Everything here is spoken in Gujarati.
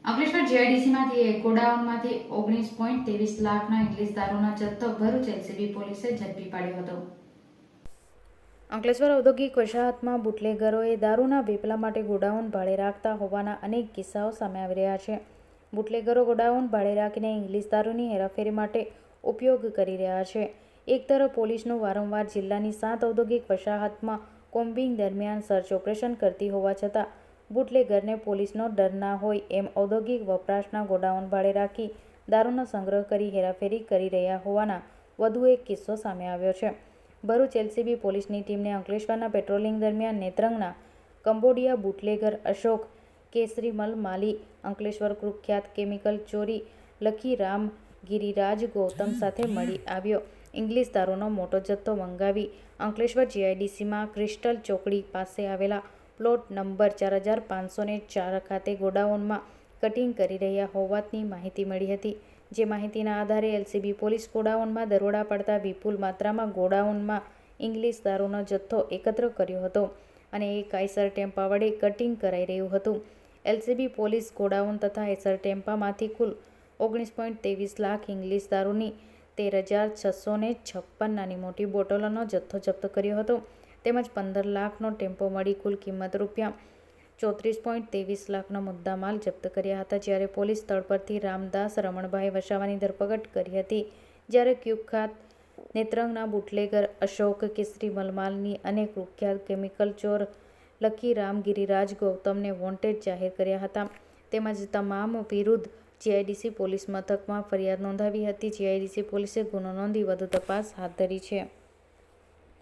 અંકલેશ્વર જીઆઈડીસીમાંથી એક ગોડાઉનમાંથી 19.23 લાખના ઇંગ્લિશ દારૂનો જથ્થો ભરૂચ એલસીબી પોલીસે ઝડપી પાડ્યો હતો। અંકલેશ્વર ઔદ્યોગિક વસાહતમાં બુટલેગરોએ દારૂના વેપલા માટે ગોડાઉન ભાડે રાખતા હોવાના અનેક કિસ્સાઓ સામે આવી રહ્યા છે। બુટલેગરો ગોડાઉન ભાડે રાખીને ઇંગ્લિશ દારૂની હેરાફેરી માટે ઉપયોગ કરી રહ્યા છે। એક તરફ પોલીસનું વારંવાર જિલ્લાની 7 ઔદ્યોગિક વસાહતમાં કોમ્બિંગ દરમિયાન સર્ચ ઓપરેશન કરતી હોવા છતાં બુટલેગરને પોલીસનો ડર ના હોય એમ ઔદ્યોગિક વપરાશના ગોડાઉન ભાડે રાખી દારૂનો સંગ્રહ કરી હેરાફેરી કરી રહ્યા હોવાના વધુ એક કિસ્સો સામે આવ્યો છે। ભરૂચ એલસીબી પોલીસની ટીમને અંકલેશ્વરના પેટ્રોલિંગ દરમિયાન નેત્રંગના કંબોડિયા બુટલેગર અશોક કેસરીમલ માલી, અંકલેશ્વર કુખ્યાત કેમિકલ ચોરી લખી રામ ગિરિરાજ ગૌતમ સાથે મળી આવ્યો। ઇંગ્લિશ દારૂનો મોટો જથ્થો મંગાવી અંકલેશ્વર જીઆઈડીસીમાં ક્રિસ્ટલ ચોકડી પાસે આવેલા પ્લોટ નંબર 4504 ખાતે ગોડાઉનમાં કટિંગ કરી રહ્યા હોવાની માહિતી મળી હતી। જે માહિતીના આધારે એલસીબી પોલીસ ગોડાઉનમાં દરોડા પાડતા વિપુલ માત્રામાં ગોડાઉનમાં ઇંગ્લિશ દારૂનો જથ્થો એકત્ર કર્યો હતો અને એક આઈસર ટેમ્પા વડે કટિંગ કરાઈ રહ્યું હતું। એલસીબી પોલીસ ગોડાઉન તથા આઈસર ટેમ્પામાંથી કુલ 19.23 લાખ ઇંગ્લિશ દારૂની 13,656 નાની મોટી બોટલોનો જથ્થો જપ્ત કર્યો હતો તેમજ 15 લાખનો ટેમ્પો મળી કુલ કિંમત રૂપિયા 34.23 લાખનો મુદ્દામાલ જપ્ત કર્યા હતા। જ્યારે પોલીસ સ્થળ પરથી રામદાસ રમણભાઈ વસાવાની ધરપકડ કરી હતી। જ્યારે કુખ્યાત નેત્રંગના બુટલેગર અશોક કેસરી મલમાલની અને કુખ્યાત કેમિકલ ચોર લખી રામ ગિરિરાજ ગૌતમને વોન્ટેડ જાહેર કર્યા હતા તેમજ તમામ વિરુદ્ધ જીઆઈડીસી પોલીસ મથકમાં ફરિયાદ નોંધાવી હતી। જીઆઈડીસી પોલીસે ગુનો નોંધી વધુ તપાસ હાથ ધરી છે।